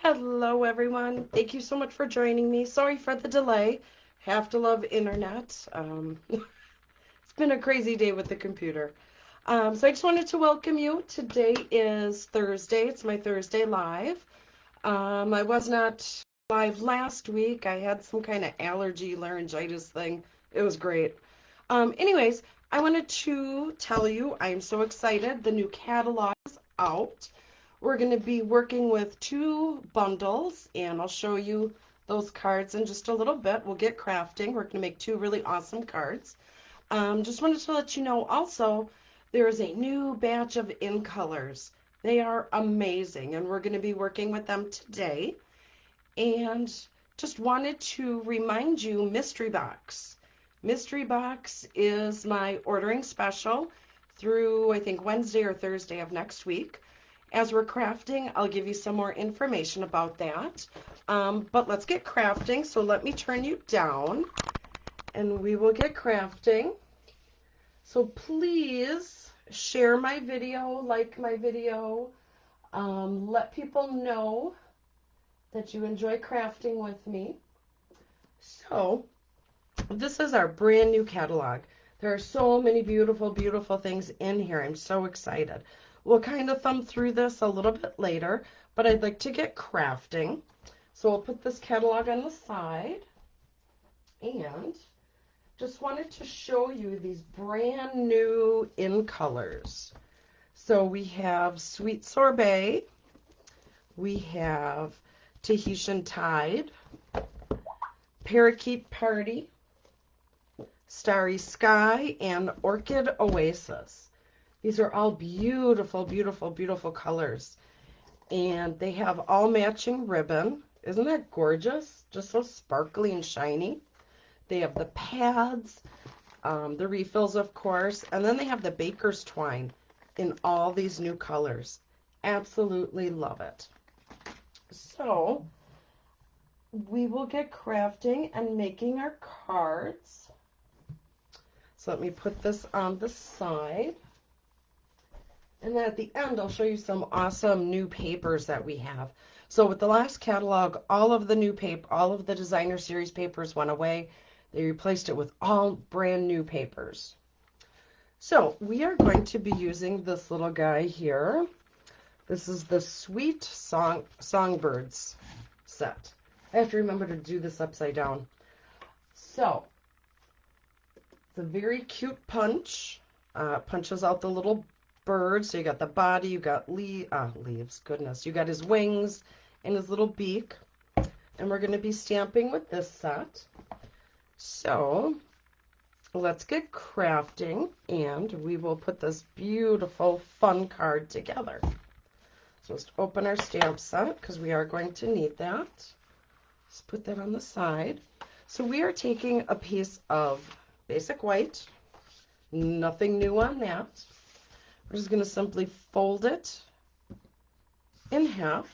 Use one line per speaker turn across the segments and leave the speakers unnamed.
Hello, everyone. Thank you so much for joining me. Sorry for the delay. Have to love internet. It's been a crazy day with the computer. So I just wanted to welcome you. Today is Thursday. It's my Thursday live. I was not live last week. I had some kind of allergy laryngitis thing. It was great. Anyways, I wanted to tell you I'm so excited. The new catalog is out. We're going to be working with 2 bundles, and I'll show you those cards in just a little bit. We'll get crafting. We're going to make 2 really awesome cards. Just wanted to let you know also there is a new batch of in colors. They are amazing, and we're going to be working with them today. And just wanted to remind you, Mystery Box. Mystery Box is my ordering special through, I think, Wednesday or Thursday of next week. As we're crafting, I'll give you some more information about that. But let's get crafting. So let me turn you down and we will get crafting. So please share my video, like my video, let people know that you enjoy crafting with me. So this is our brand new catalog. There are so many beautiful, beautiful things in here. I'm so excited. We'll kind of thumb through this a little bit later, but I'd like to get crafting. So I'll put this catalog on the side and just wanted to show you these brand new in colors. So we have Sweet Sorbet, we have Tahitian Tide, Parakeet Party, Starry Sky, and Orchid Oasis. These are all beautiful, beautiful, beautiful colors. And they have all matching ribbon. Isn't that gorgeous? Just so sparkly and shiny. They have the pads, the refills, of course, and then they have the baker's twine in all these new colors. Absolutely love it. So we will get crafting and making our cards. So let me put this on the side. And then at the end, I'll show you some awesome new papers that we have. So with the last catalog, all of the new paper, all of the designer series papers went away. They replaced it with all brand new papers. So we are going to be using this little guy here. This is the Sweet Songbirds set. I have to remember to do this upside down. So it's a very cute punch. Punches out the little bird. So you got the body, you got leaves, goodness. You got his wings and his little beak. And we're going to be stamping with this set. So let's get crafting and we will put this beautiful fun card together. So let's open our stamp set because we are going to need that. Let's put that on the side. So we are taking a piece of basic white. Nothing new on that. We're just going to simply fold it in half.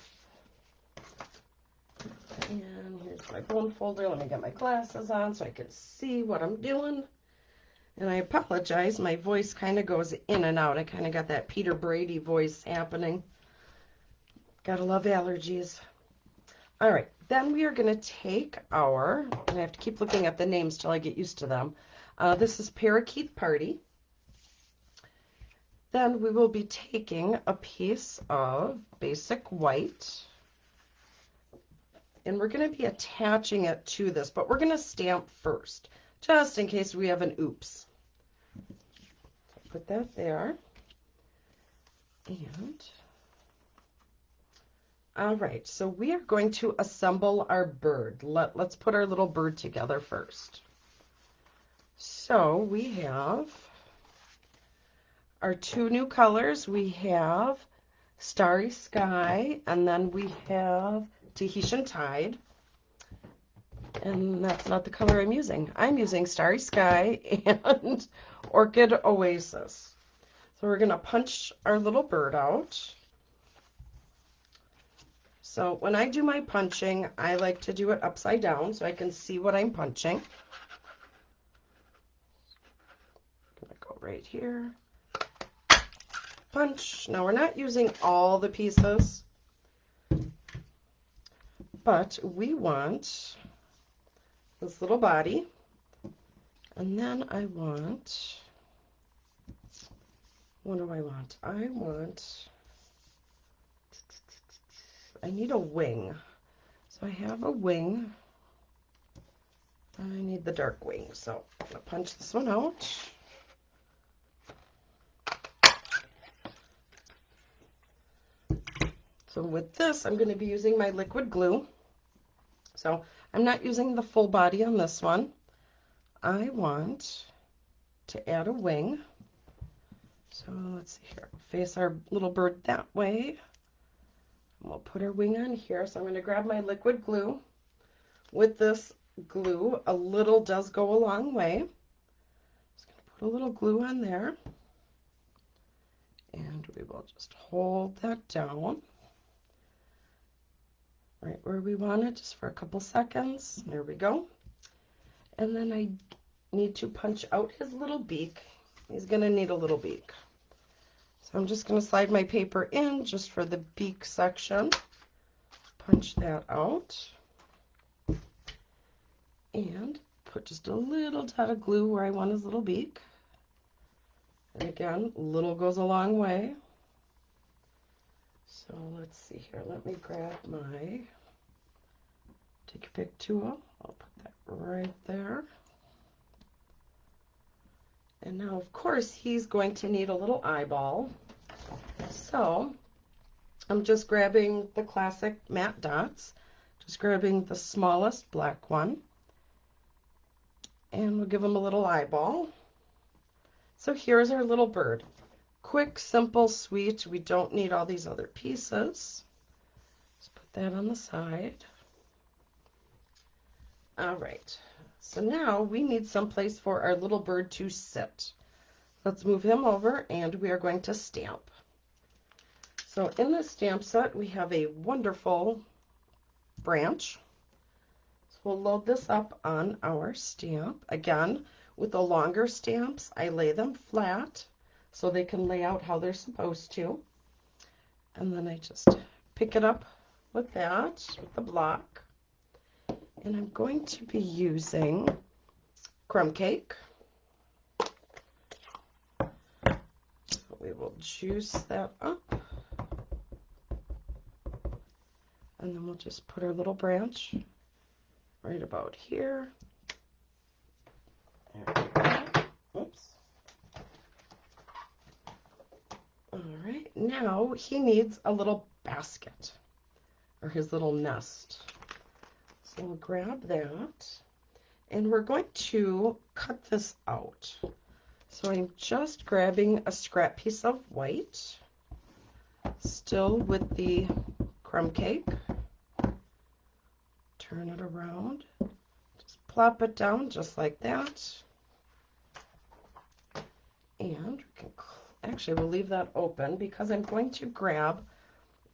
And here's my bone folder. Let me get my glasses on so I can see what I'm doing. And I apologize, my voice kind of goes in and out. I kind of got that Peter Brady voice happening. Gotta love allergies. All right, then we are going to take our, and I have to keep looking at the names till I get used to them. This is Parakeet Party. Then we will be taking a piece of basic white. And we're going to be attaching it to this, but we're going to stamp first, just in case we have an oops. Put that there. And all right, so we are going to assemble our bird. Let's put our little bird together first. So we have our 2 new colors. We have Starry Sky, and then we have Tahitian Tide. And that's not the color I'm using. I'm using Starry Sky and Orchid Oasis. So we're going to punch our little bird out. So when I do my punching, I like to do it upside down so I can see what I'm punching. I'm going to go right here. Punch. Now we're not using all the pieces. but we want this little body, and then I want, what do I want? I need a wing. So I have a wing. I need the dark wing, so I'm going to punch this one out. So with this, I'm going to be using my liquid glue. So I'm not using the full body on this one. I want to add a wing. So let's see here. Face our little bird that way. We'll put our wing on here. So I'm going to grab my liquid glue. With this glue, a little does go a long way. Just going to put a little glue on there. And we will just hold that down right where we want it, just for a couple seconds. There we go. And then I need to punch out his little beak. He's going to need a little beak. So I'm just going to slide my paper in just for the beak section. Punch that out. And put just a little dot of glue where I want his little beak. And again, little goes a long way. So let's see here. Let me grab my Take your pick tool. I'll put that right there. And now, of course, he's going to need a little eyeball. So I'm just grabbing the classic matte dots, just grabbing the smallest black one, and we'll give him a little eyeball. So here's our little bird. Quick, simple, sweet. We don't need all these other pieces. Just put that on the side. All right. So now we need some place for our little bird to sit. Let's move him over, and we are going to stamp. So in this stamp set, we have a wonderful branch. So we'll load this up on our stamp. Again, with the longer stamps, I lay them flat so they can lay out how they're supposed to. And then I just pick it up with that, with the block. And I'm going to be using crumb cake. We will juice that up. And then we'll just put our little branch right about here. There we go. Oops. All right, now he needs a little basket, or his little nest. So we'll grab that, and we're going to cut this out. So I'm just grabbing a scrap piece of white, still with the crumb cake. Turn it around, just plop it down just like that. And we can actually, we'll leave that open because I'm going to grab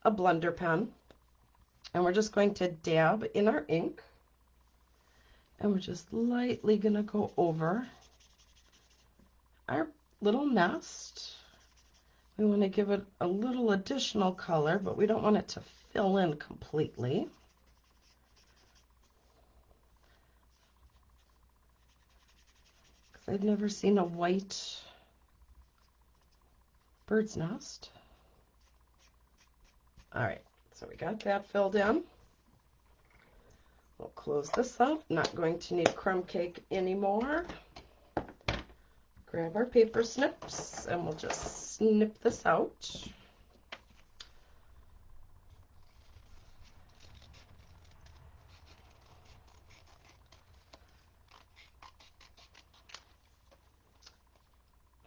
a blender pen, and we're just going to dab in our ink, and we're just lightly going to go over our little nest. We want to give it a little additional color, but we don't want it to fill in completely. Because I've never seen a white bird's nest. All right, so we got that filled in. We'll close this up. Not going to need crumb cake anymore. Grab our paper snips, and we'll just snip this out.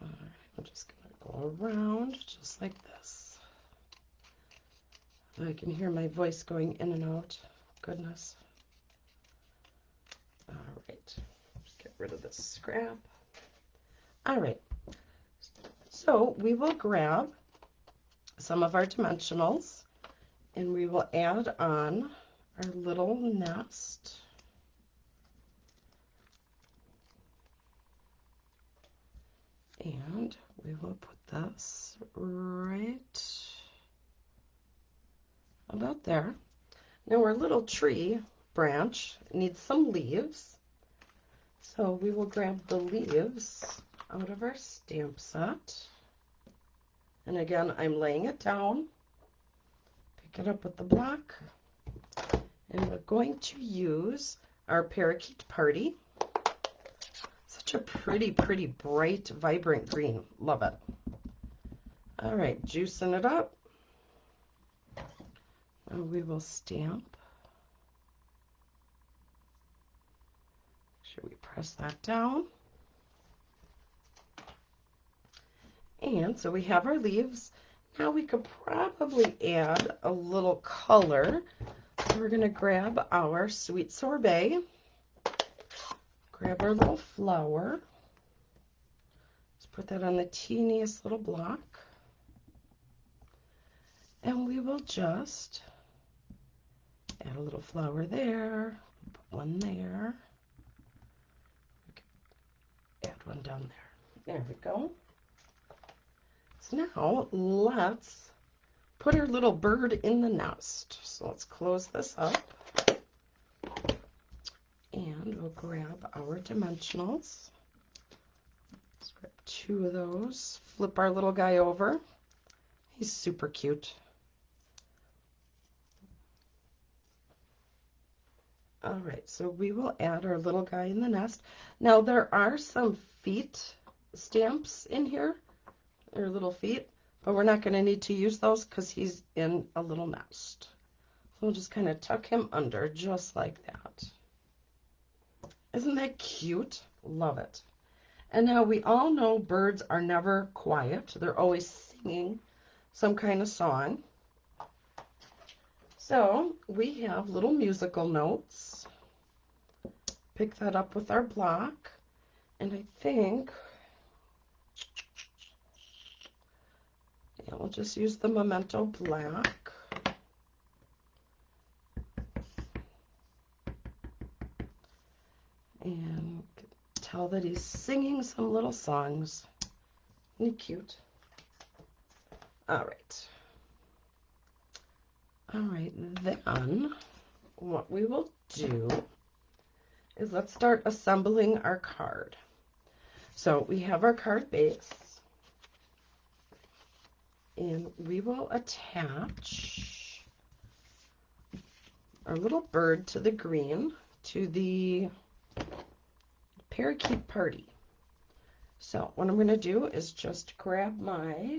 All right, I'm just going to go around just like this. I can hear my voice going in and out. Goodness. All right, just get rid of this scrap. All right, so we will grab some of our dimensionals, and we will add on our little nest. And we will put this right about there. Now our little tree branch needs some leaves. So we will grab the leaves out of our stamp set. And again, I'm laying it down. Pick it up with the block. And we're going to use our Parakeet Party. Such a pretty, pretty, bright, vibrant green. Love it. All right, juicing it up. And we will stamp. Should we press that down? And so we have our leaves. Now we could probably add a little color. So we're going to grab our Sweet Sorbet. Grab our little flower. Let's put that on the teeniest little block. And we will just add a little flower there. Put one there. Add one down there. There we go. So now let's put our little bird in the nest. So let's close this up. And we'll grab our dimensionals. Let's grab 2 of those. Flip our little guy over. He's super cute. All right, so we will add our little guy in the nest. Now there are some feet stamps in here, or little feet, but we're not going to need to use those because he's in a little nest. So we'll just kind of tuck him under just like that. Isn't that cute? Love it. And now we all know birds are never quiet. They're always singing some kind of song. So we have little musical notes. Pick that up with our block. And I think, yeah, we'll just use the Memento black. And tell that he's singing some little songs. Isn't he cute? All right. All right, then what we will do is let's start assembling our card. So we have our card base, and we will attach our little bird to the green, to the Parakeet Party. So what I'm going to do is just grab my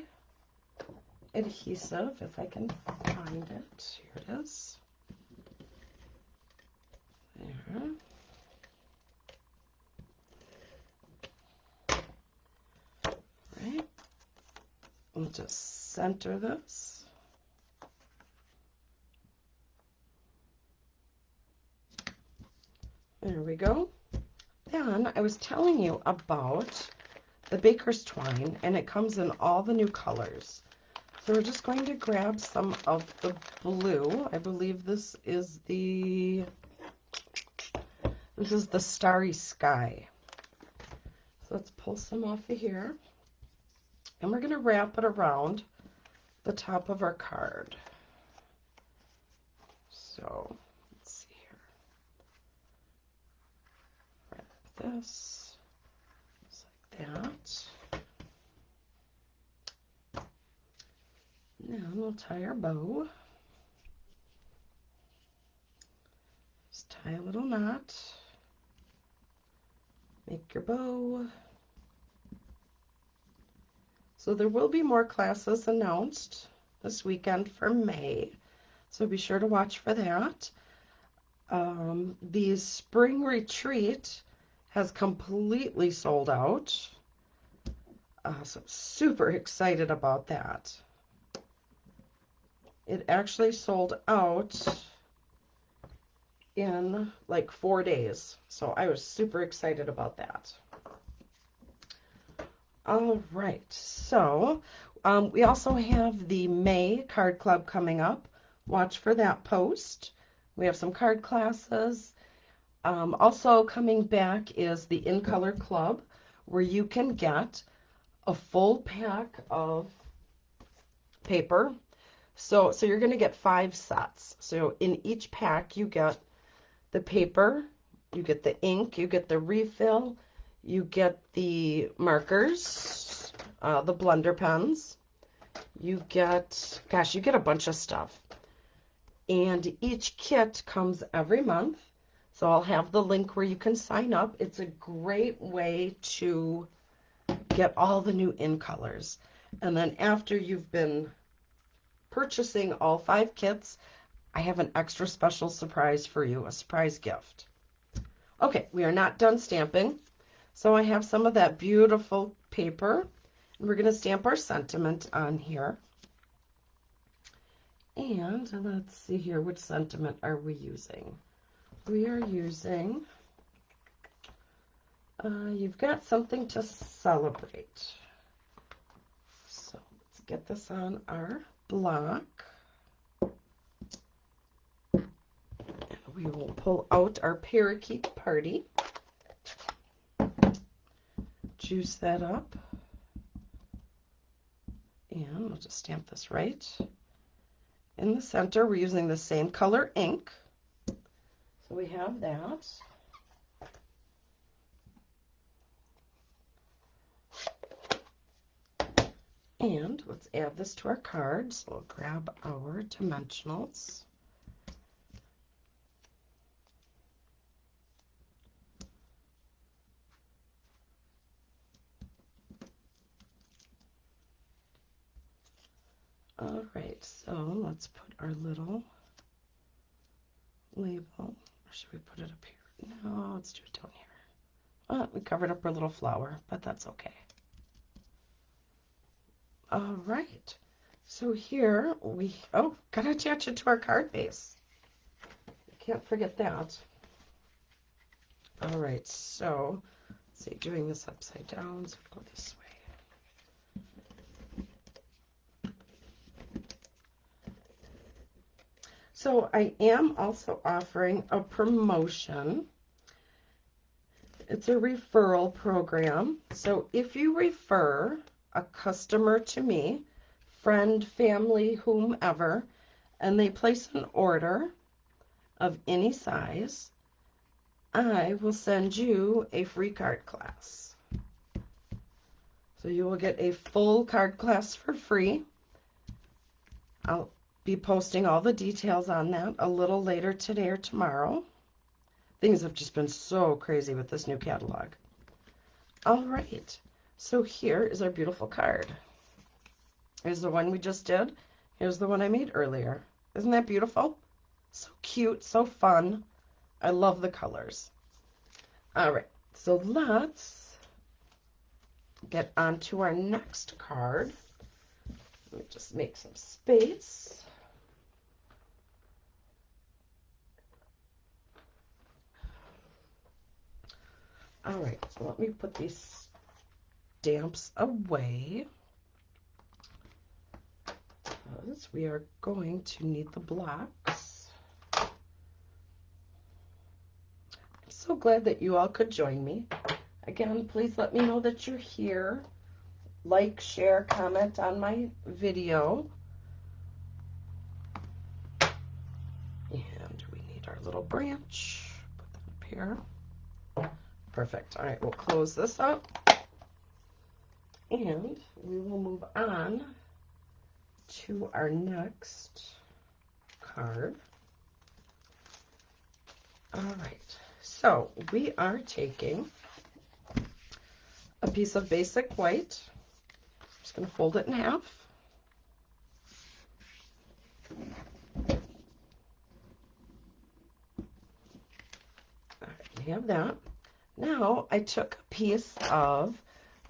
adhesive, if I can find it. Here it is. There. Right. We'll just center this. There we go. Then I was telling you about the Baker's Twine, and it comes in all the new colors. So we're just going to grab some of the blue. I believe this is the Starry Sky. So let's pull some off of here. And we're going to wrap it around the top of our card. So let's see here. Wrap this just like that. Now we'll tie our bow. Just tie a little knot. Make your bow. So there will be more classes announced this weekend for May. So be sure to watch for that. The spring retreat has completely sold out. So super excited about that. It actually sold out in like 4 days. So I was super excited about that. All right, so we also have the May Card Club coming up. Watch for that post. We have some card classes. Also coming back is the In Color Club, where you can get a full pack of paper So you're going to get 5 sets. So in each pack, you get the paper, you get the ink, you get the refill, you get the markers, the blender pens, you get, gosh, you get a bunch of stuff. And each kit comes every month. So I'll have the link where you can sign up. It's a great way to get all the new in colors. And then after you've been purchasing all 5 kits, I have an extra special surprise for you, a surprise gift. Okay, we are not done stamping. So I have some of that beautiful paper, and we're going to stamp our sentiment on here. And let's see here, which sentiment are we using? We are using, you've got something to celebrate. So let's get this on our block. And we will pull out our parakeet party. Juice that up. And we'll just stamp this right in the center. We're using the same color ink. So we have that. And let's add this to our card. So we'll grab our dimensionals. All right, so let's put our little label. Or should we put it up here? No, let's do it down here. Well, we covered up our little flower, but that's okay. All right, so here we, oh, gotta attach it to our card base. Can't forget that. All right, so let's see, doing this upside down, so go this way. So I am also offering a promotion. It's a referral program. So if you refer a customer to me, friend, family, whomever, and they place an order of any size, I will send you a free card class. So you will get a full card class for free. I'll be posting all the details on that a little later today or tomorrow. Things have just been so crazy with this new catalog. All right, so here is our beautiful card. Here's the one we just did. Here's the one I made earlier. Isn't that beautiful? So cute, so fun. I love the colors. All right, so let's get on to our next card. Let me just make some space. All right, so let me put these stamps away, because we are going to need the blocks. I'm so glad that you all could join me. Again, please let me know that you're here. Like, share, comment on my video. And we need our little branch. Put that up here. Perfect. All right, we'll close this up. And we will move on to our next card. All right, so we are taking a piece of basic white. I'm just going to fold it in half. All right, we have that. Now I took a piece of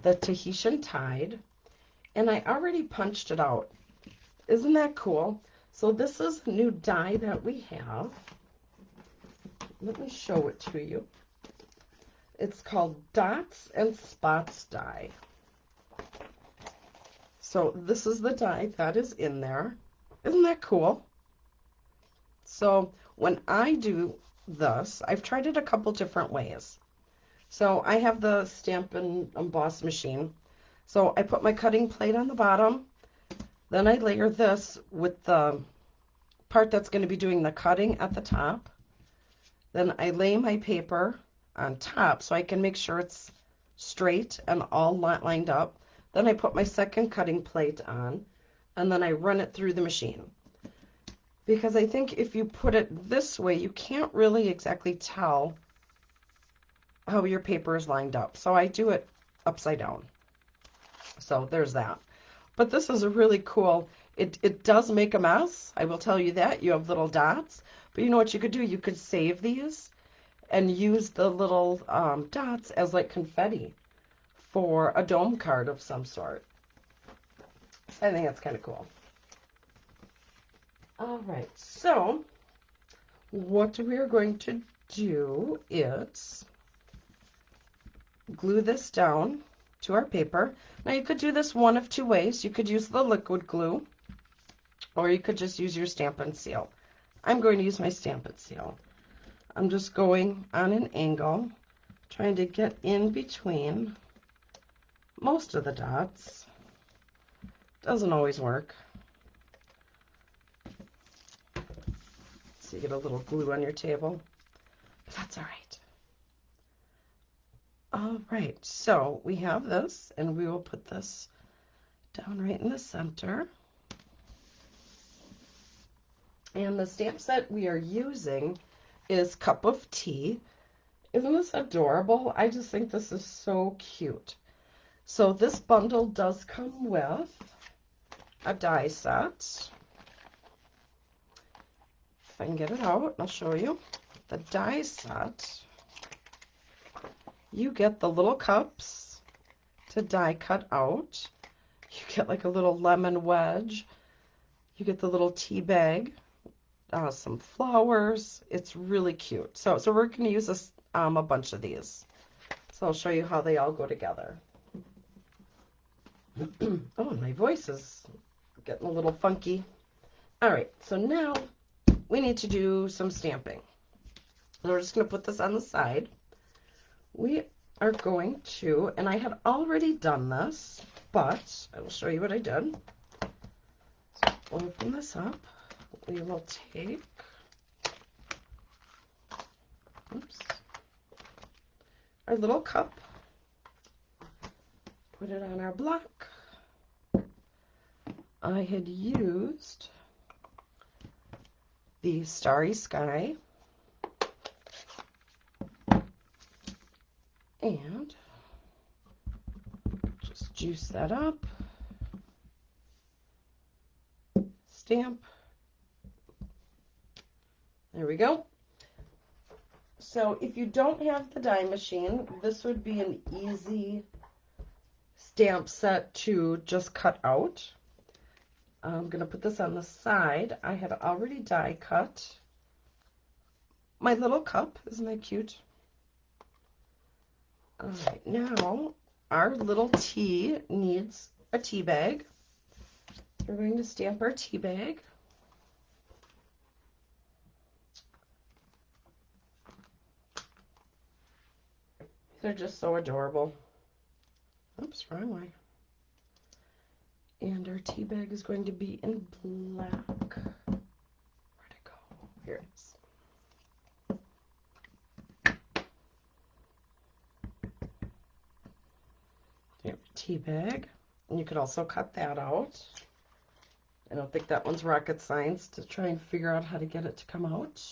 the Tahitian Tide, and I already punched it out. Isn't that cool? So this is a new die that we have. Let me show it to you. It's called Dots and Spots die. So this is the die that is in there. Isn't that cool? So when I do this, I've tried it a couple different ways. So I have the stamp and emboss machine. So I put my cutting plate on the bottom, Then I layer this with the part that's going to be doing the cutting at the top. Then I lay my paper on top so I can make sure it's straight and all lined up. Then I put my second cutting plate on, and then I run it through the machine. Because I think if you put it this way, you can't really exactly tell how your paper is lined up. So I do it upside down. So there's that. But this is a really cool, it does make a mess. I will tell you that. You have little dots. But you know what you could do? You could save these and use the little dots as like confetti for a dome card of some sort. I think that's kind of cool. All right, so what we're going to do is glue this down to our paper. Now you could do this one of two ways. You could use the liquid glue, or you could just use your Stampin' Seal. I'm going to use my Stampin' Seal. I'm just going on an angle, trying to get in between most of the dots. Doesn't always work. So you get a little glue on your table, but that's all right. All right, so we have this, and we will put this down right in the center. And the stamp set we are using is Cup of Tea. Isn't this adorable? I just think this is so cute. So this bundle does come with a die set. If I can get it out, I'll show you. The die set, you get the little cups to die cut out. You get like a little lemon wedge. You get the little tea bag, some flowers. It's really cute. So we're going to use this, a bunch of these. So I'll show you how they all go together. Oh, my voice is getting a little funky. All right, so now we need to do some stamping. So we're just going to put this on the side. We are going to, and I had already done this, but I will show you what I did. So open this up. We will take, oops, our little cup, put it on our block. I had used the Starry Sky, and just juice that up, stamp. There we go. So if you don't have the die machine, this would be an easy stamp set to just cut out. I'm going to put this on the side. I had already die cut my little cup. Isn't that cute? All right, now our little tea needs a tea bag. We're going to stamp our tea bag. They're just so adorable. Oops, wrong way. And our tea bag is going to be in black. Where'd it go? Here it is. There's your tea bag. And you could also cut that out. I don't think that one's rocket science to try and figure out how to get it to come out.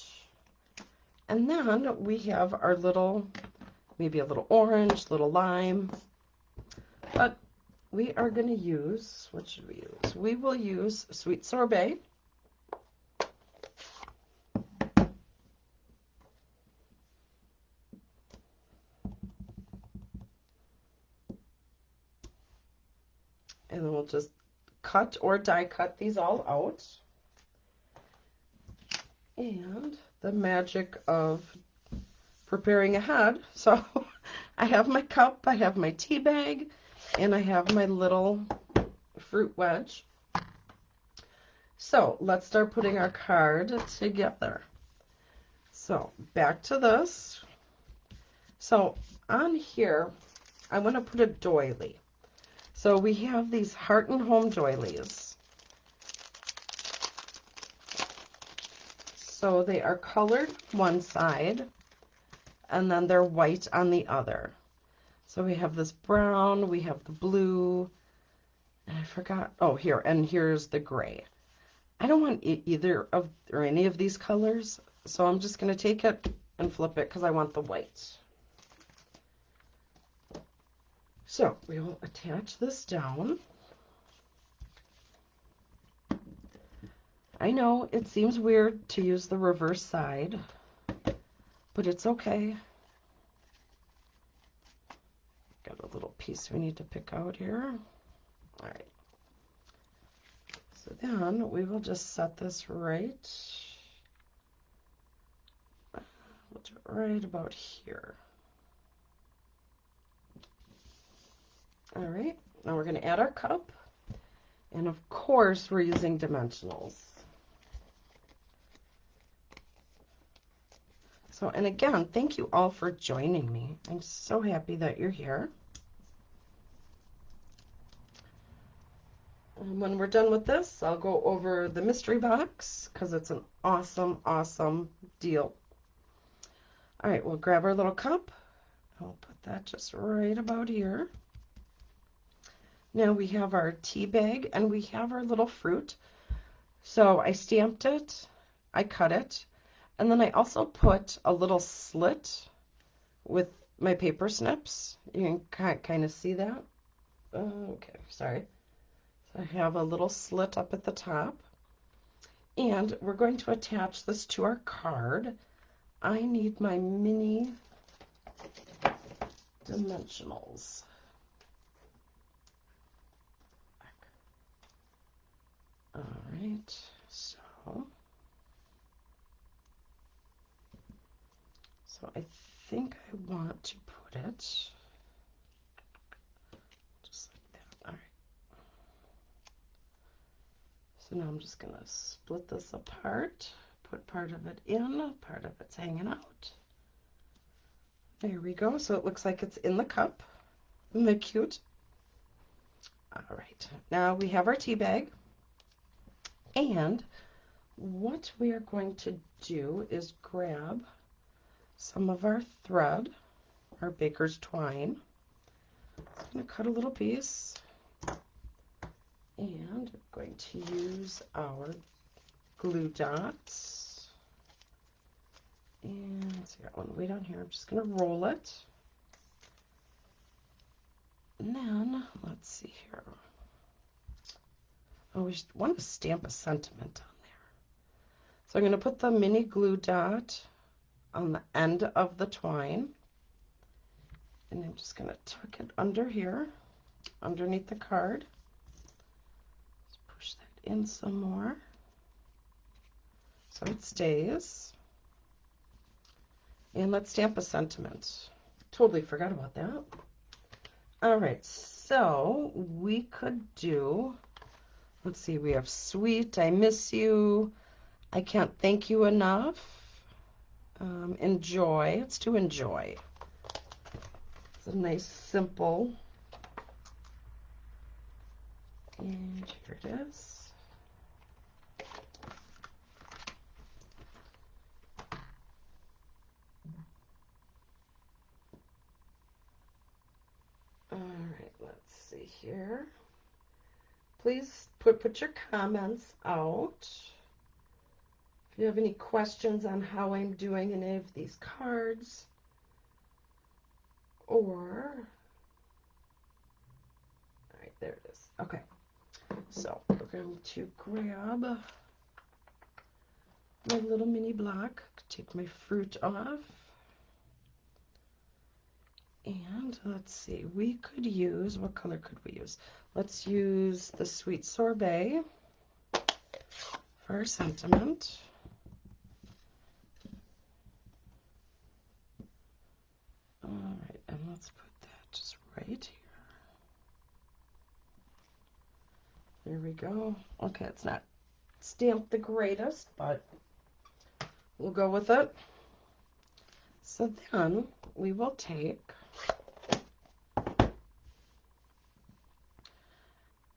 And then we have our little, maybe a little orange, little lime. But we are going to use, what should we use? We will use Sweet Sorbet. And then we'll just cut or die cut these all out. And the magic of preparing ahead. So I have my cup, I have my tea bag, and I have my little fruit wedge. So let's start putting our card together. So back to this. So on here, I want to put a doily. So we have these Heart and Home doilies. So they are colored one side, and then they're white on the other. So we have this brown, we have the blue, and I forgot, oh, here, and here's the gray. I don't want either of, or any of these colors, so I'm just going to take it and flip it because I want the white. So we will attach this down. I know it seems weird to use the reverse side, but it's okay. Got a little piece we need to pick out here. All right. So then we will just set this right. We'll do it right about here. All right. Now we're going to add our cup. And of course, we're using dimensionals. So, and again, thank you all for joining me. I'm so happy that you're here. And when we're done with this, I'll go over the mystery box because it's an awesome, awesome deal. All right, we'll grab our little cup. I'll put that just right about here. Now we have our tea bag and we have our little fruit. So I stamped it, I cut it, and then I also put a little slit with my paper snips. You can kind of see that. Okay, sorry. So I have a little slit up at the top. And we're going to attach this to our card. I need my mini dimensionals. All right, so I think I want to put it just like that. All right. So now I'm just going to split this apart, put part of it in, part of it's hanging out. There we go. So it looks like it's in the cup. Isn't that cute? All right. Now we have our tea bag. And what we are going to do is grab some of our thread, our baker's twine. I'm going to cut a little piece. And I'm going to use our glue dots. And so I got one way down here. I'm just going to roll it. And then, let's see here. Oh, we want to stamp a sentiment on there. So I'm going to put the mini glue dot on the end of the twine. And I'm just going to tuck it under here, underneath the card. Just push that in some more so it stays. And let's stamp a sentiment. Totally forgot about that. All right, so we could do, let's see, we have sweet, I miss you, I can't thank you enough, enjoy, let's do enjoy. It's a nice, simple, and here it is. All right, let's see here. Please put your comments out. If you have any questions on how I'm doing any of these cards, or, all right, there it is. Okay, so we're going to grab my little mini block, take my fruit off, and let's see, we could use, what color could we use? Let's use the sweet sorbet for our sentiment. All right, and let's put that just right here. There we go. Okay, it's not stamped the greatest, but we'll go with it. So then we will take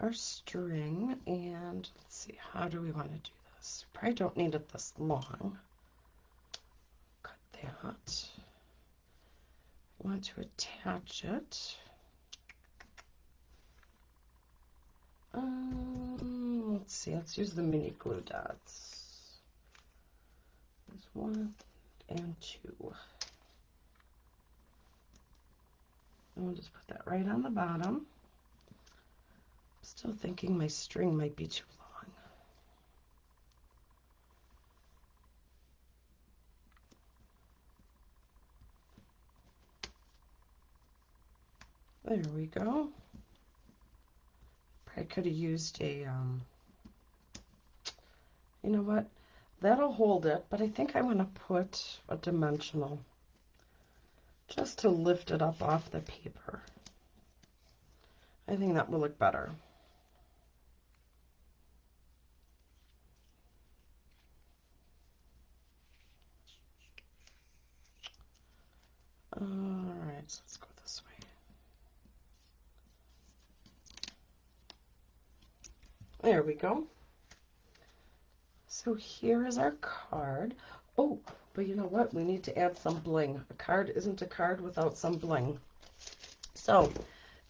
our string and let's see, how do we want to do this? Probably don't need it this long. that. I want to attach it. Let's see, let's use the mini glue dots. There's 1 and 2. And we'll just put that right on the bottom. Still thinking my string might be too long. There we go. I could have used a, you know what? That'll hold it, but I think I want to put a dimensional just to lift it up off the paper. I think that will look better. All right, so let's go this way. There we go. So here is our card. Oh, but you know what? We need to add some bling. A card isn't a card without some bling. So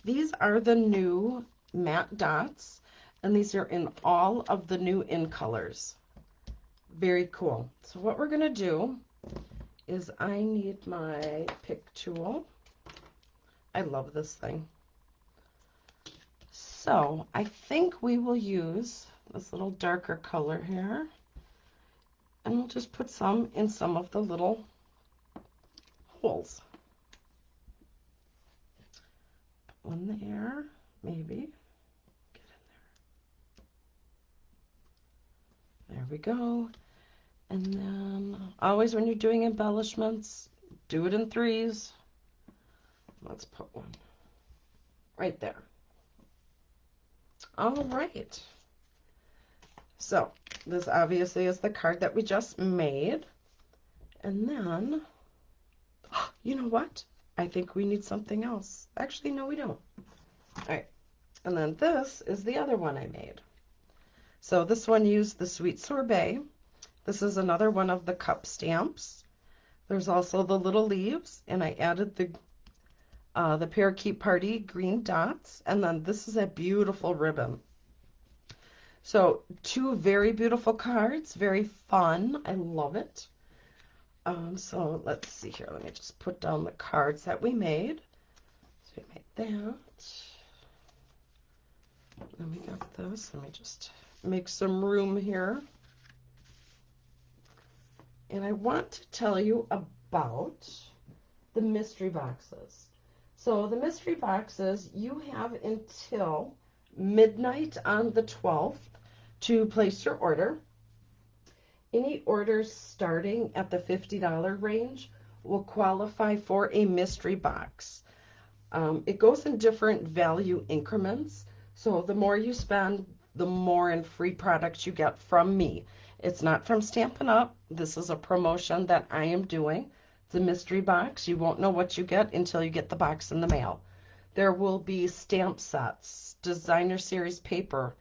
these are the new matte dots, and these are in all of the new in colors. Very cool. So what we're going to do is I need my pick tool. I love this thing. So I think we will use this little darker color here, and we'll just put some in some of the little holes. One there, maybe. Get in there. There we go. And then always when you're doing embellishments, do it in 3s. Let's put one right there. All right. So this obviously is the card that we just made. And then, you know what? I think we need something else. Actually, no, we don't. All right. And then this is the other one I made. So this one used the Sweet Sorbet. This is another one of the cup stamps. There's also the little leaves, and I added the Parakeet Party green dots, and then this is a beautiful ribbon. So 2 very beautiful cards, very fun. I love it. So let's see here. Let me just put down the cards that we made. So we made that. Then we got this. Let me just make some room here. And I want to tell you about the mystery boxes. So the mystery boxes, you have until midnight on the 12th to place your order. Any orders starting at the $50 range will qualify for a mystery box. It goes in different value increments. So the more you spend, the more in free products you get from me. It's not from Stampin' Up. This is a promotion that I am doing. The mystery box. You won't know what you get until you get the box in the mail. There will be stamp sets, designer series paper,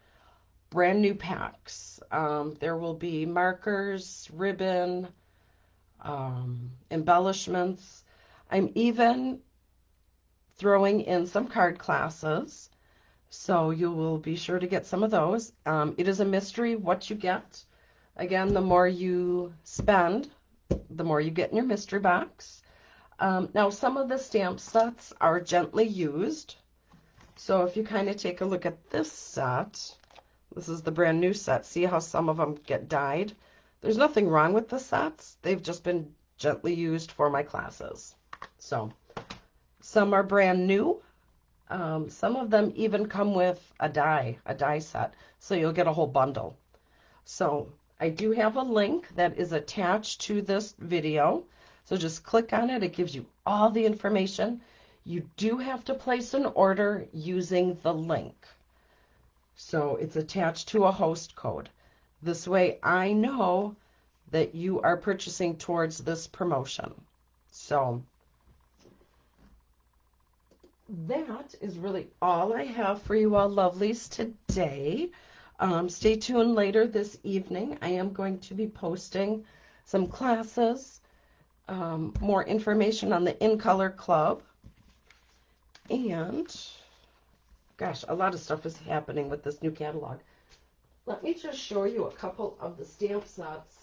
brand new packs. There will be markers, ribbon, embellishments. I'm even throwing in some card classes, so you will be sure to get some of those. It is a mystery what you get. Again, the more you spend, the more you get in your mystery box. Now, some of the stamp sets are gently used. So if you kind of take a look at this set, this is the brand new set. See how some of them get dyed? There's nothing wrong with the sets. They've just been gently used for my classes. So some are brand new. Some of them even come with a die set. So you'll get a whole bundle. So I do have a link that is attached to this video. So just click on it. It gives you all the information. You do have to place an order using the link. So it's attached to a host code. This way I know that you are purchasing towards this promotion. So that is really all I have for you all lovelies today. Stay tuned later this evening. I am going to be posting some classes more information on the In Color Club. And, gosh, a lot of stuff is happening with this new catalog. Let me just show you a couple of the stamp sets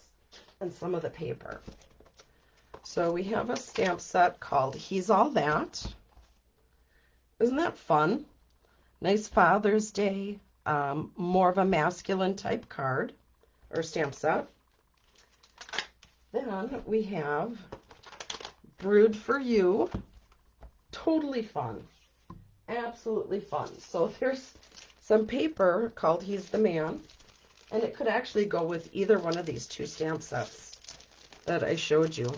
and some of the paper. So we have a stamp set called He's All That. Isn't that fun? Nice Father's Day, more of a masculine type card or stamp set. Then we have Brewed for You. Totally fun. Absolutely fun. So there's some paper called He's the Man, and it could actually go with either one of these two stamp sets that I showed you.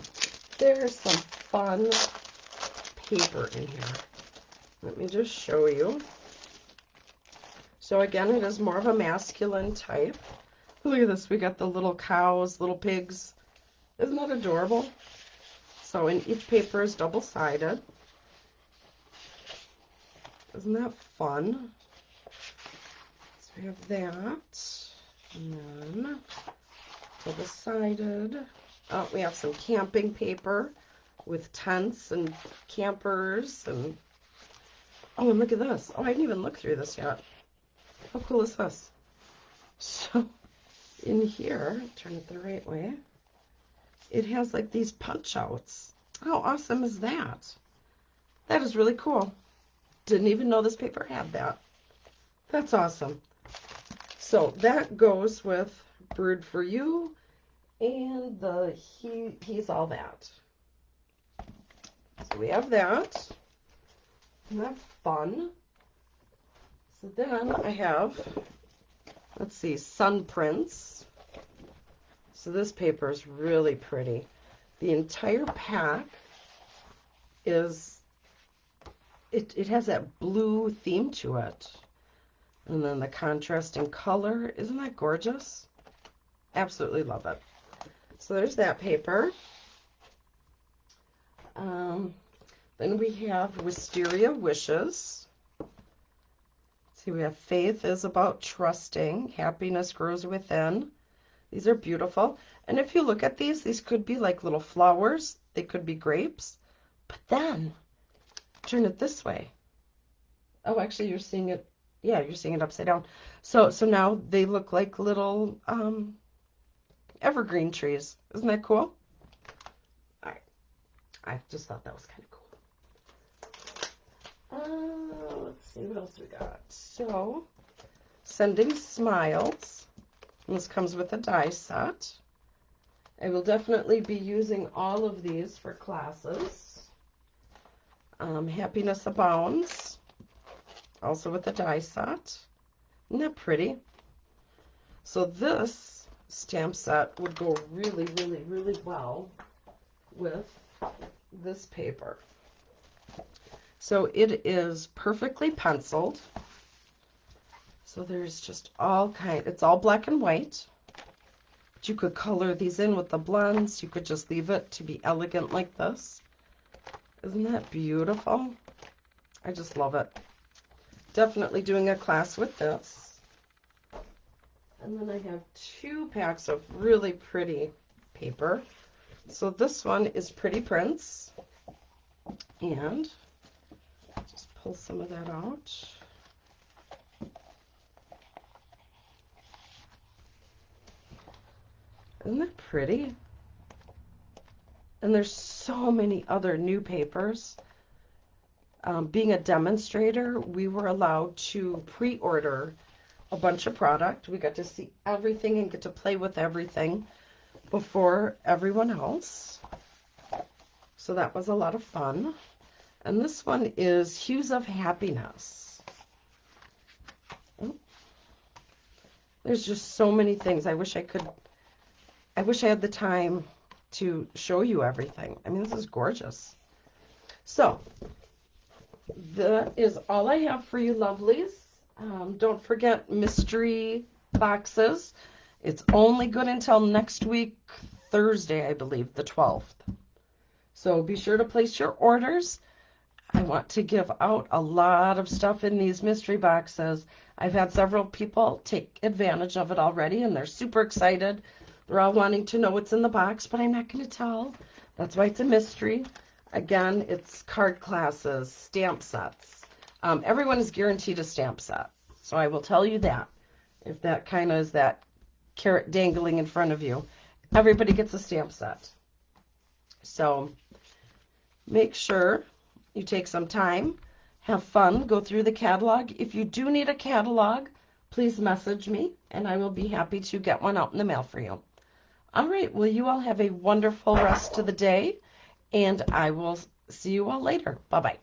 There's some fun paper in here. Let me just show you. So again, it is more of a masculine type. Look at this. We got the little cows, little pigs. Isn't that adorable? So, and each paper is double-sided. Isn't that fun? So we have that. And then double-sided. Oh, we have some camping paper with tents and campers. And oh, and look at this. Oh, I didn't even look through this yet. How cool is this? So in here, turn it the right way, it has like these punch outs. How awesome is that? That is really cool. Didn't even know this paper had that. That's awesome. So that goes with Brewed for You and the He's All That. So we have that. Isn't that fun? So then I have, let's see, Sun Prints. So this paper is really pretty. The entire pack is, it has that blue theme to it. And then the contrasting color. Isn't that gorgeous? Absolutely love it. So there's that paper. Then we have Wisteria Wishes. See, we have Faith is about trusting. Happiness grows within. These are beautiful. And if you look at these could be like little flowers. They could be grapes. But then, turn it this way. Oh, actually, you're seeing it. Yeah, you're seeing it upside down. So now they look like little evergreen trees. Isn't that cool? All right. I just thought that was kind of cool. Let's see what else we got. So, Sending Smiles. And this comes with a die set. I will definitely be using all of these for classes. Happiness Abounds. Also with a die set. Isn't that pretty? So this stamp set would go really, really, really well with this paper. So it is perfectly penciled. So there's just it's all black and white. But you could color these in with the blends. You could just leave it to be elegant like this. Isn't that beautiful? I just love it. Definitely doing a class with this. And then I have 2 packs of really pretty paper. So this one is Pretty Prints. And just pull some of that out. Isn't that pretty? And there's so many other new papers. Being a demonstrator, we were allowed to pre-order a bunch of product. We got to see everything and get to play with everything before everyone else. So that was a lot of fun. And this one is Hues of Happiness. Oh. There's just so many things. I wish I had the time to show you everything. I mean, this is gorgeous. So that is all I have for you, lovelies. Don't forget mystery boxes. It's only good until next week, Thursday, I believe, the 12th. So be sure to place your orders. I want to give out a lot of stuff in these mystery boxes. I've had several people take advantage of it already, and they're super excited. They're all wanting to know what's in the box, but I'm not going to tell. That's why it's a mystery. Again, it's card classes, stamp sets. Everyone is guaranteed a stamp set. So I will tell you that. If that kind of is that carrot dangling in front of you, everybody gets a stamp set. So make sure you take some time, have fun, go through the catalog. If you do need a catalog, please message me, and I will be happy to get one out in the mail for you. All right, well, you all have a wonderful rest of the day, and I will see you all later. Bye-bye.